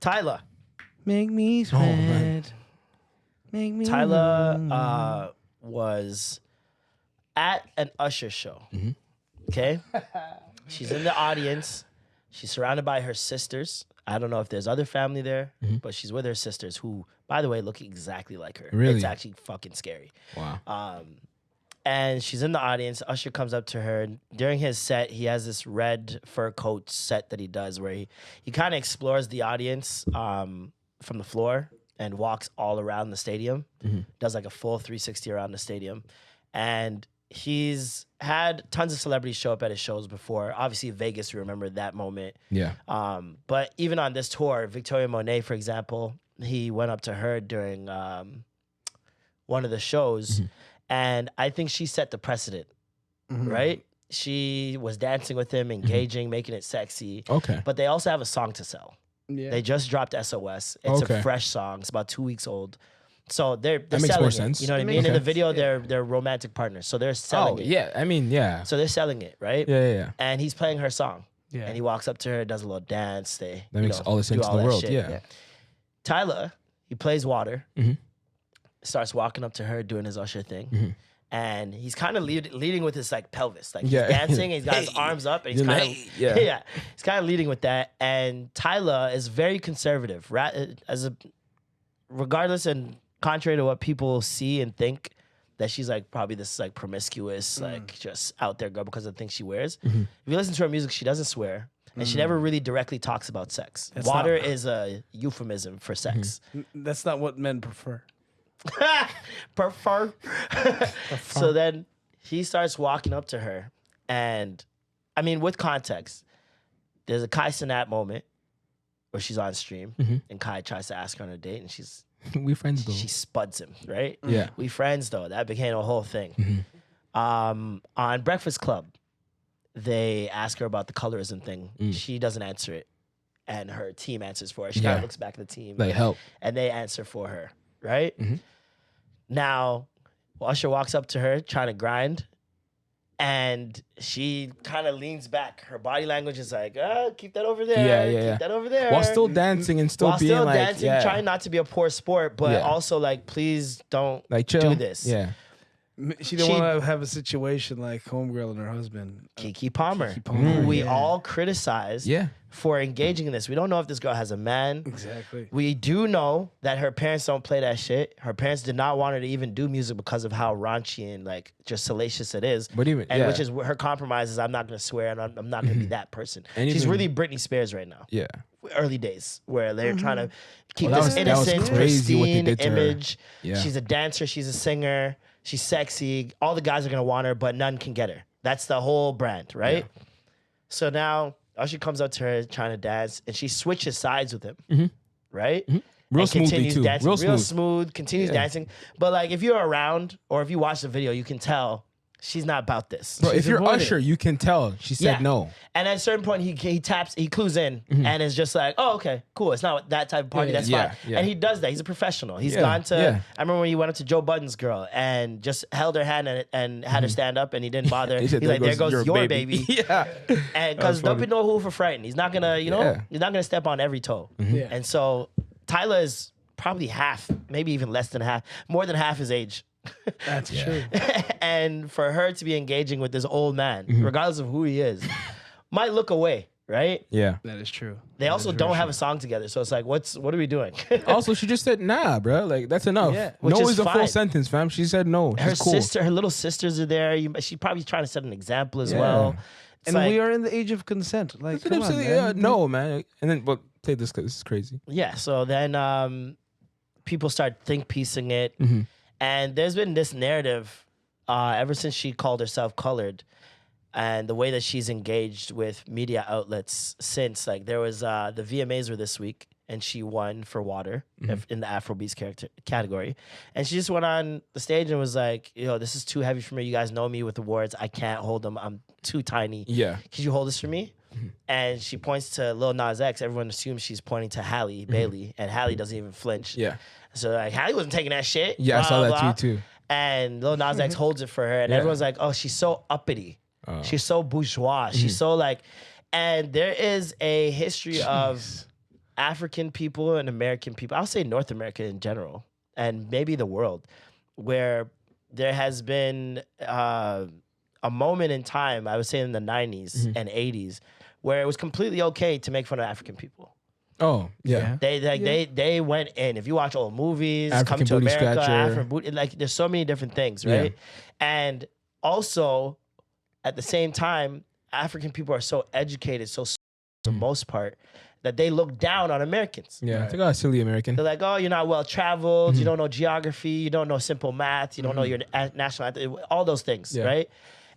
Tyla. Make me sweat. Make me Tyla was at an Usher show. Okay? She's in the audience. She's surrounded by her sisters. I don't know if there's other family there, but she's with her sisters who, by the way, look exactly like her. Really? It's actually fucking scary. Wow. And she's in the audience. Usher comes up to her. During his set, he has this red fur coat set that he does where he kind of explores the audience from the floor and walks all around the stadium. Does like a full 360 around the stadium. And he's had tons of celebrities show up at his shows before. Obviously, Vegas, we remember that moment. Yeah. But even on this tour, Victoria Monet, for example, he went up to her during one of the shows. And I think she set the precedent, right? She was dancing with him, engaging, making it sexy. Okay. But they also have a song to sell. Yeah. They just dropped SOS. It's a fresh song. It's about 2 weeks old. So they're makes selling more it. sense. You know what I mean? In the video, they're romantic partners. So they're selling it. Yeah. I mean, yeah. So they're selling it, right? Yeah. And he's playing her song. Yeah. And he walks up to her, does a little dance. That makes all the sense in the world. Yeah. Tyla, he plays Water. Starts walking up to her, doing his Usher thing. And he's kind of leading with his like pelvis. Like he's dancing, and he's got his arms up, and he's kind of he's kind of leading with that. And Tyla is very conservative, regardless and contrary to what people see and think that she's like probably this like promiscuous, like just out there girl because of the things she wears. If you listen to her music, she doesn't swear. And she never really directly talks about sex. Water is a euphemism for sex. That's not what men prefer. Prefer. So then he starts walking up to her, and I mean, with context, there's a Kai Cenat moment where she's on stream, and Kai tries to ask her on a date, and we friends though. she spuds him, right? Yeah. We friends though. That became a whole thing. On Breakfast Club, they ask her about the colorism thing. She doesn't answer it, and her team answers for her. She kind of looks back at the team, like help, and they answer for her, right? Now, Usher walks up to her trying to grind, and she kind of leans back. Her body language is like, keep that over there. Keep that over there. While still dancing and still being like, dancing, trying not to be a poor sport, but also like, please don't like chill. do this. Yeah. She didn't want to have a situation like Homegirl and her husband. Keke Palmer, who we all criticize for engaging in this. We don't know if this girl has a man. Exactly. We do know that her parents don't play that shit. Her parents did not want her to even do music because of how raunchy and like just salacious it is. But even, which is her compromise is I'm not going to swear and I'm not going to be that person. And she's really Britney Spears right now. Yeah. Early days where they're trying to keep Well, this innocent, pristine image. Yeah. She's a dancer. She's a singer. She's sexy. All the guys are going to want her, but none can get her. That's the whole brand, right? Yeah. So now Usher comes up to her trying to dance, and she switches sides with him, right? Real smoothly too. Dancing, Real smooth, continues dancing. But like if you're around or if you watch the video, you can tell she's not about this. Bro, if you're Usher, you can tell she said no. And at a certain point, he clues in and is just like, oh, okay, cool. It's not that type of party. That's fine. Yeah. And he does that. He's a professional. He's gone to, I remember when he went up to Joe Budden's girl and just held her hand and had her stand up and he didn't bother. He's like, there goes your baby. And because don't be no who for frightened. He's not going to, he's not going to step on every toe. And so Tyla is probably half, maybe even less than half, more than half his age. That's true. And for her to be engaging with this old man, regardless of who he is, might look away, right? Yeah. That is true. They also don't have a song together, so it's like, what are we doing? Also, she just said nah, bro. Like that's enough. Yeah, no is a full sentence, fam. She said no. Her cool. her little sisters are there. She's probably trying to set an example as well. It's and like, we are in the age of consent. Like, come on, man. No, man. And then, but take this because this is crazy. Yeah. So then people start think piecing it. And there's been this narrative ever since she called herself colored and the way that she's engaged with media outlets since. Like there was the VMAs were this week and she won for Water in the Afrobeats category. And she just went on the stage and was like, this is too heavy for me. You guys know me with awards. I can't hold them. I'm too tiny. Yeah. Could you hold this for me? And she points to Lil Nas X. Everyone assumes she's pointing to Halle Bailey and Halle doesn't even flinch. Yeah. So like Halle wasn't taking that shit. Yeah, I saw that tweet too. And Lil Nas X holds it for her, and everyone's like, "Oh, she's so uppity. She's so bourgeois. She's so like." And there is a history of African people and American people, I'll say North America in general, and maybe the world, where there has been a moment in time, I would say in the 90s and 80s, where it was completely okay to make fun of African people. Oh, yeah. They went in. If you watch old movies, African Come to Booty America, Scratcher. African Booty, like there's so many different things, right? And also, at the same time, African people are so educated, so for the most part, that they look down on Americans. Yeah, they got a silly American. They're like, oh, you're not well traveled, you don't know geography, you don't know simple math, you don't know your national anthem, all those things, right?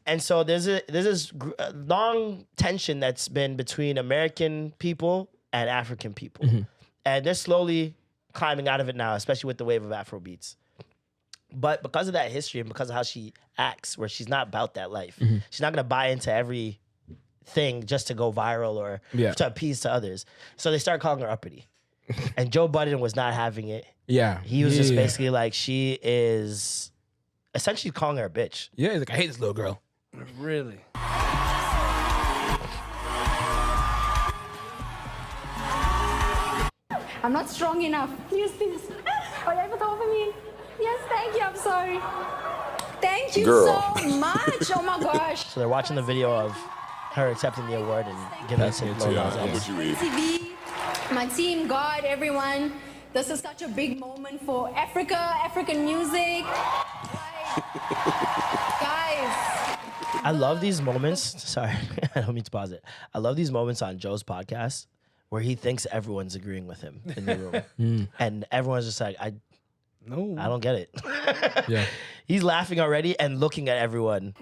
And so there's this long tension that's been between American people and African people. And they're slowly climbing out of it now, especially with the wave of Afrobeats. But because of that history and because of how she acts, where she's not about that life, she's not gonna buy into every thing just to go viral or to appease to others. So they start calling her uppity. And Joe Budden was not having it. Yeah. He was just basically like, she is essentially calling her a bitch. Yeah, he's like, I hate this little girl. Really? I'm not strong enough. Use this. Oh, you able to open me? Yes, thank you. I'm sorry. Thank you so much. Oh my gosh. So they're watching the video of her accepting the award and giving it to TV, my team, God, everyone. This is such a big moment for Africa, African music. Guys. I love these moments. Sorry, I don't mean to pause it. I love these moments on Joe's podcast where he thinks everyone's agreeing with him in the room. And everyone's just like, I don't get it. Yeah. He's laughing already and looking at everyone,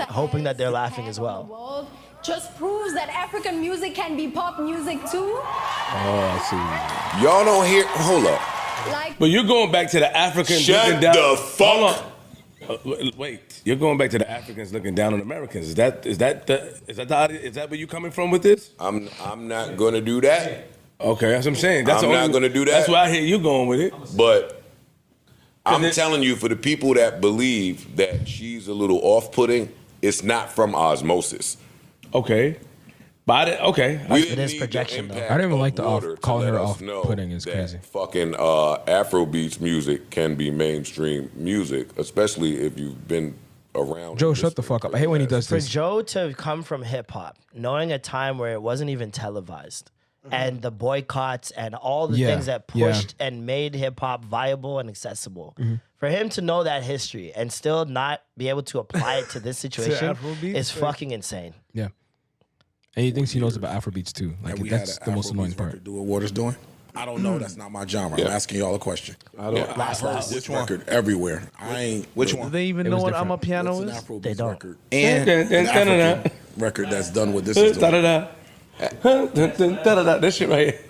hoping that they're laughing as well. Just proves that African music can be pop music too. Oh, I see. Y'all don't hear. Hold up. Like, But you're going back to the Africans. Shut looking down. the fuck. Wait, you're going back to the Africans looking down on Americans. Is that where you coming from with this? I'm not gonna do that. Okay, that's what I'm saying. I'm not gonna do that. That's why I hear you going with it. But I'm telling you, for the people that believe that she's a little off-putting, it's not from osmosis. Okay. But It is projection, though. I don't even like the calling her off-putting is crazy. Fucking Afrobeats music can be mainstream music, especially if you've been around. Joe, shut the fuck up. I hate when he does For this. Joe to come from hip hop, knowing a time where it wasn't even televised, and the boycotts and all the things that pushed and made hip hop viable and accessible, for him to know that history and still not be able to apply it to this situation is fucking insane. Yeah. And he thinks he knows about Afrobeats too. Like that's the most annoying part. Do what Waters doing? I don't know. That's not my genre. I'm asking y'all a question. I don't. I've heard this record everywhere. I ain't. Which one? Do they even know what I'm a piano It's an is? Afrobeats They don't. record. And an African record that's done what this is doing. This shit right here.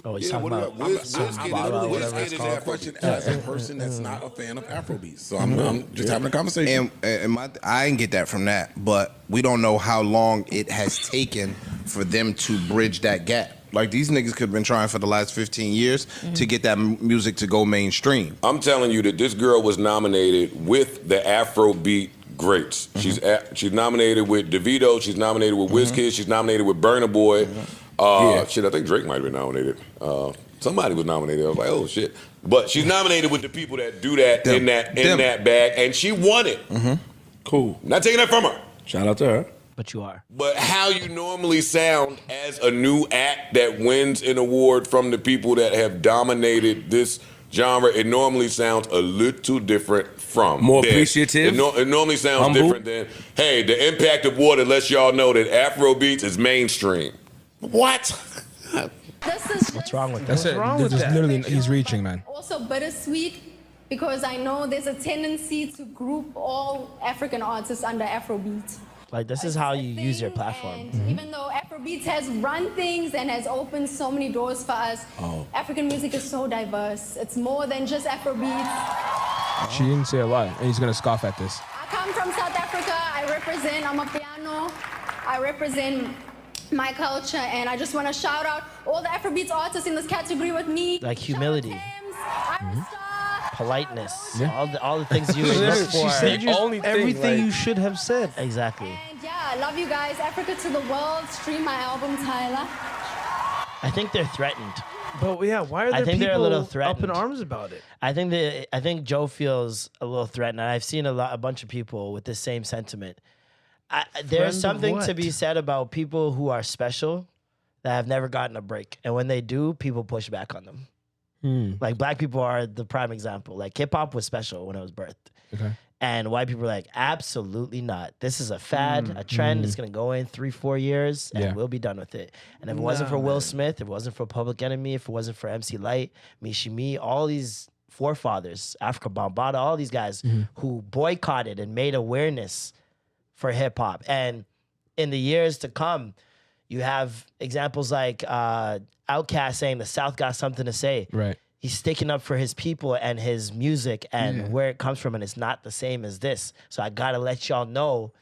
Oh, he's talking about Wizkid is a question as a person that's not a fan of Afrobeats. So I'm just having a conversation. I didn't get that from that, but we don't know how long it has taken for them to bridge that gap. Like, these niggas could have been trying for the last 15 years to get that music to go mainstream. I'm telling you that this girl was nominated with the Afrobeat greats. She's nominated with DeVito. She's nominated with Wizkid. She's nominated with Burna Boy. Shit, I think Drake might have been nominated. Somebody was nominated. I was like, oh shit. But she's nominated with the people that do that in that bag, and she won it. Cool. Not taking that from her. Shout out to her. but you are. But how you normally sound as a new act that wins an award from the people that have dominated this genre, it normally sounds a little different from. More appreciative? It normally sounds different than, hey, the Impact Award lets y'all know that Afrobeats is mainstream. What? What's wrong with that? That's it. wrong with Just that? literally, he's reaching, man. Also bittersweet because I know there's a tendency to group all African artists under Afrobeat. Like, this is how you use your platform. And even though Afrobeats has run things and has opened so many doors for us, African music is so diverse. It's more than just Afrobeats. She didn't say a lie, and he's gonna scoff at this. I come from South Africa. I'm a piano. I represent my culture, and I just want to shout out all the Afrobeats artists in this category with me. Like humility. Shout out Thames, Ira Star, politeness, Yeah. all the things you would look for. She said everything like- you should have said. Exactly. And yeah, I love you guys. Africa to the world. Stream my album, Tyla. I think they're threatened. But yeah, why are there think people they're a little up in threatened. arms about it? I think Joe feels a little threatened. And I've seen a bunch of people with the same sentiment. There's something to be said about people who are special that have never gotten a break, and when they do, people push back on them. Like black people are the prime example. Like hip hop was special when it was birthed. Okay. And white people are like, absolutely not. This is a fad, a trend. It's going to go in 3-4 years, and we'll be done with it. And if it wasn't for Will Smith, if it wasn't for Public Enemy, if it wasn't for MC Lyte, Mishi Me, all these forefathers, Africa Bambaataa, all these guys who boycotted and made awareness for hip hop. And in the years to come, you have examples like Outkast saying the South got something to say. Right. He's sticking up for his people and his music and where it comes from, and it's not the same as this. So I gotta let y'all know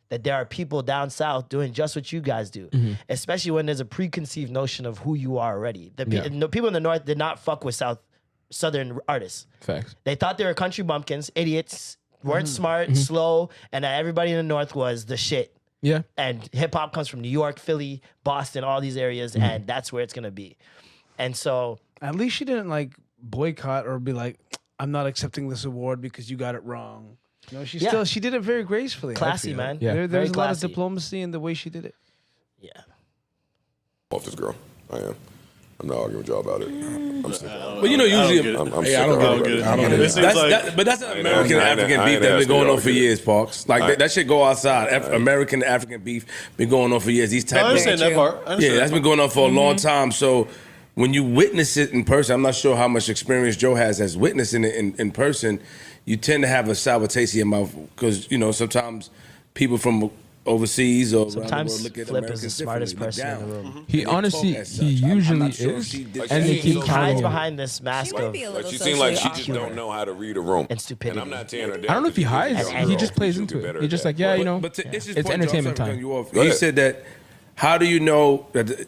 that there are people down south doing just what you guys do, especially when there's a preconceived notion of who you are already. The people in the north did not fuck with southern artists. Facts. They thought they were country bumpkins, idiots, weren't smart, slow, and that everybody in the north was the shit. Yeah. And hip hop comes from New York, Philly, Boston, all these areas, and that's where it's gonna be. And so At least she didn't like boycott or be like, I'm not accepting this award because you got it wrong. You know, she did it very gracefully. Classy, man. Yeah. There's a lot of classy. diplomacy in the way she did it. yeah. Off this girl. I am. I'm not arguing with y'all about it. I'm sick of it. But you know, usually, I'm Hey, sick I don't of get it. it. I don't get it. but that's an I American ain't African beef that's asking been going y'all on for to get it. years, Parks. Like that shit go outside. American African beef been going on for years. These type I understand that part. Yeah, that's been going on for a long time. So when you witness it in person, I'm not sure how much experience Joe has as witnessing it in person. You tend to have a sour taste in your mouth because you know sometimes people from overseas or around the world Sometimes look at Flip Americans is the smartest differently, person look in the down. room. He And they honestly, talk as he such. I'm usually not sure if is, she did- and they He keep hides calling him. behind this mask might of be a Like little she seems like she socially just awkward. don't know how to read a room. And stupidity. And I'm not tearing her down. I don't know if he hides. And He anger. just plays into it. He's just like, yeah, you know, But to Ish's it's point, entertainment Joe, I'm sorry time. to cut you off. Go He ahead. said that, how do you know that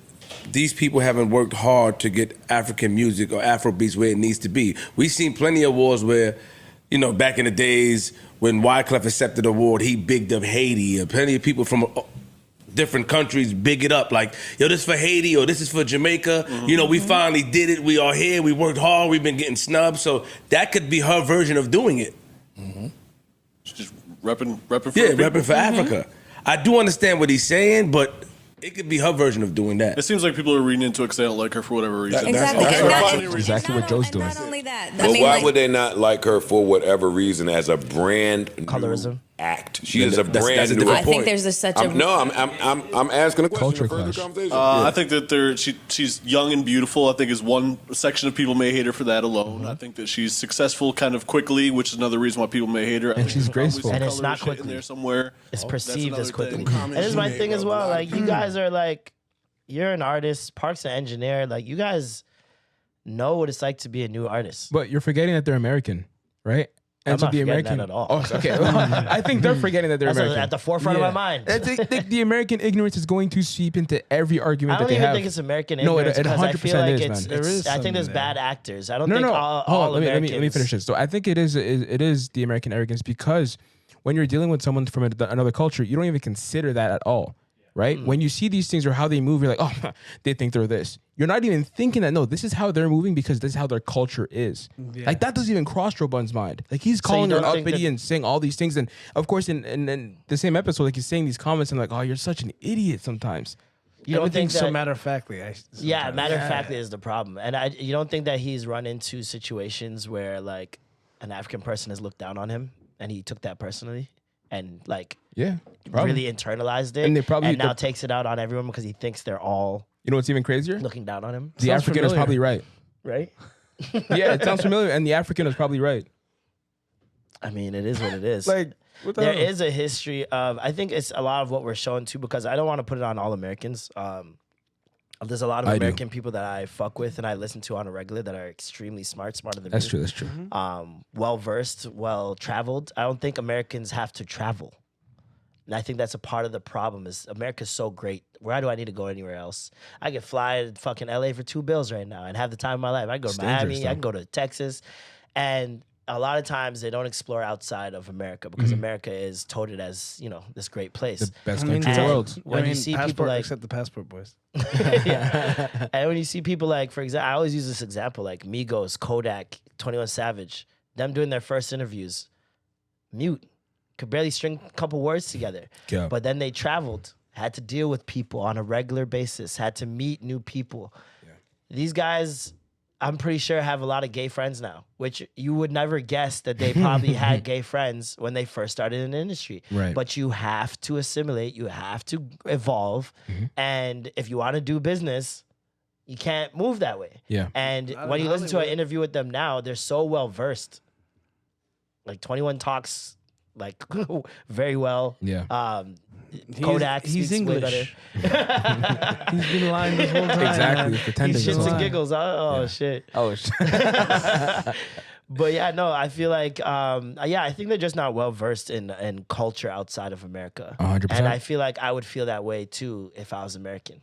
these people haven't worked hard to get African music or Afrobeats where it needs to be? We've seen plenty of awards where, you know, back in the days when Wyclef accepted an award, he bigged up Haiti. Plenty of people from different countries big it up like, yo, this is for Haiti or this is for Jamaica. You know, we finally did it. We are here. We worked hard. We've been getting snubbed. So that could be her version of doing it. Just repping for Yeah, people. repping for Africa. I do understand what he's saying, but it could be her version of doing that. It seems like people are reading into it because they don't like her for whatever reason. Exactly. Okay. And not- Finding and reasons. Exactly what not Joe's on- doing. And not only that. But why would they not like her for whatever reason as a brand new Colorism. act? She is a That's brand a new different I act. think point. there's a such a I'm asking a question Culture to further clash. conversation. I think that she's young and beautiful. I think is one section of people may hate her for that alone. I think that she's successful kind of quickly, which is another reason why people may hate her. I think she's there's probably graceful. some And it's color not shit in quickly. there somewhere. It's That's perceived another as quickly. thing. And this is my you thing made, as bro, well. but Like, you guys are like, you're an artist, Park's an engineer. Like, you guys know what it's like to be a new artist. But you're forgetting that they're American, right? I'm And so not the forgetting American that at all. Oh, okay. I think they're forgetting that they're That's American. at the forefront of my mind. The American ignorance is going to seep into every I argument don't that they even have. think it's American No, it ignorance because I feel 100% like is, it's, man. There is I think there's something bad there. actors. I don't No, think no. all Hold on, let Americans. me finish this. So I think it is the American arrogance because when you're dealing with someone from another culture, you don't even consider that at all, right? When you see these things or how they move, you're like, oh, they think they're this. You're not even thinking that, no, this is how they're moving because this is how their culture is. Like, that doesn't even cross Joe Budden's mind. Like, he's calling her don't think uppity that- and saying all these things. And, of course, in the same episode, like, he's saying these comments and like, oh, you're such an idiot sometimes. You don't think Everything's so that? matter-of-factly. Yeah, matter of fact is the problem. And you don't think that he's run into situations where like an African person has looked down on him and he took that personally and like Yeah. Probably. really internalized it And they probably- now takes it out on everyone because he thinks they're all You know what's even crazier? looking down on him. The Sounds African is familiar. probably right. Right? Yeah, it sounds familiar. And the African is probably right. I mean, it is what it is. Like, what the There hell? is a history of, I think it's a lot of what we're showing too, because I don't want to put it on all Americans. There's a lot of I do. American people that I fuck with and I listen to on a regular that are extremely smarter than That's me. true. That's true. Well versed, well traveled. I don't think Americans have to travel. And I think that's a part of the problem is America's so great. Why do I need to go anywhere else? I can fly to fucking LA for $2 right now and have the time of my life. I can go to It's dangerous, Miami, I though. can go to Texas. And a lot of times they don't explore outside of America because America is touted as, this great place. The best country in the world. When you see people like, except the passport boys. yeah. And when you see people like, for example, I always use this example, like Migos, Kodak, 21 Savage, them doing their first interviews, mute, could barely string a couple words together. Yeah. But then they traveled, had to deal with people on a regular basis, had to meet new people. Yeah. These guys, I'm pretty sure, have a lot of gay friends now, which you would never guess that they probably had gay friends when they first started in the industry. Right. But you have to assimilate, you have to evolve, and if you want to do business, you can't move that way. Yeah. And when you listen to an interview with them now, they're so well versed. Like 21 talks like very well. Yeah. Kodak he's speaks way English. better. He's been lying this whole time. Exactly. man. Pretending. He's it's shits a and lie. giggles. Oh shit. Oh shit. But yeah, no, I feel like I think they're just not well versed in culture outside of America. 100%. And I feel like I would feel that way too if I was American.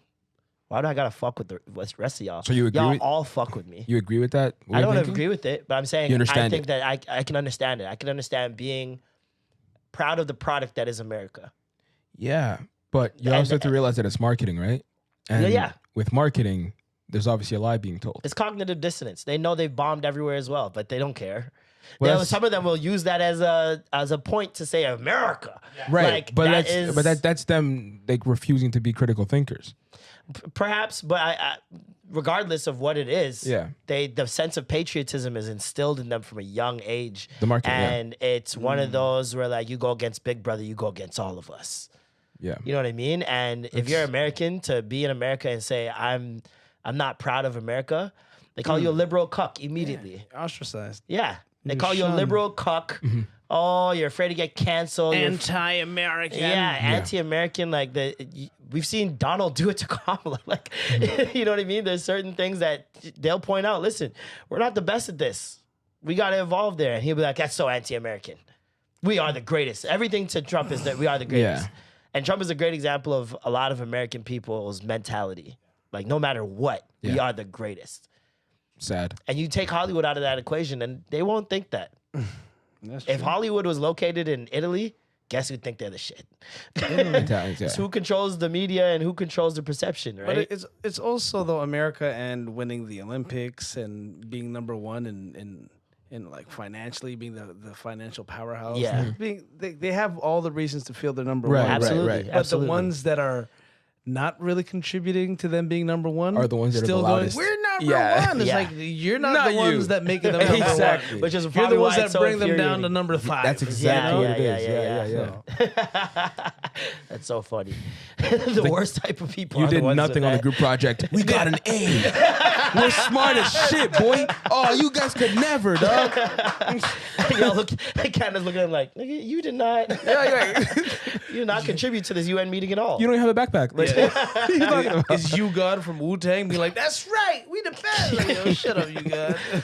Why do I gotta fuck with the rest of y'all? So you agree y'all with- all fuck with me. You agree with that? I don't agree with it, but I'm saying You I understand think it. that I can understand it. I can understand being proud of the product that is America. Yeah, but you also have to realize that it's marketing, right? And Yeah. with marketing, there's obviously a lie being told. It's cognitive dissonance. They know they've bombed everywhere as well, but they don't care. Well, that's- Some of them will use that as a point to say America. Right, Like, but that that's them like refusing to be critical thinkers. perhaps, but I regardless of what it is, Yeah. the sense of patriotism is instilled in them from a young age. The market, yeah. and it's one of those where like you go against Big Brother, you go against all of us. Yeah, You know what I mean? And if you're American, to be in America and say I'm not proud of America, they call you a liberal cuck immediately. Ostracized. Yeah. They You're call you a shunned. liberal cuck. Oh, you're afraid to get canceled. You're Anti-American. anti-American. Like we've seen Donald do it to Kamala. Like, you know what I mean? There's certain things that they'll point out. Listen, we're not the best at this. We got to evolve there. And he'll be like, that's so anti-American. We are the greatest. Everything to Trump is that we are the greatest. Yeah. And Trump is a great example of a lot of American people's mentality. Like, no matter what, we Yeah. are the greatest. sad. And you take Hollywood out of that equation, and they won't think that. That's If Hollywood was located in Italy, guess who'd think they're the shit? Italians, yeah. It's who controls the media and who controls the perception, right? But it's also though America and winning the Olympics and being number one in like financially being the financial powerhouse. Yeah. They have all the reasons to feel they're number Right, one. Absolutely. right. But Absolutely. the ones that are not really contributing to them being number one Are the ones that are still the going, loudest. we're number Yeah. one. It's Yeah. like you're not, Not the ones you. that make them number Exactly. one. Which is You're probably the ones why that it's so bring them down to infuriating. number 5. That's exactly what it is. yeah. That's so funny. The worst type of people. You are the did ones nothing with on the that. group project. We got an A. We're smart as shit, boy. Oh, you guys could never, dog. Y'all look. Candace looking at him like, nigga, you did not. You did not contribute to this UN meeting at all. You don't even have a backpack. Like, what are you talking about? Is you God from Wu-Tang being like, that's right, we the best. Like, yo, shut up, you God.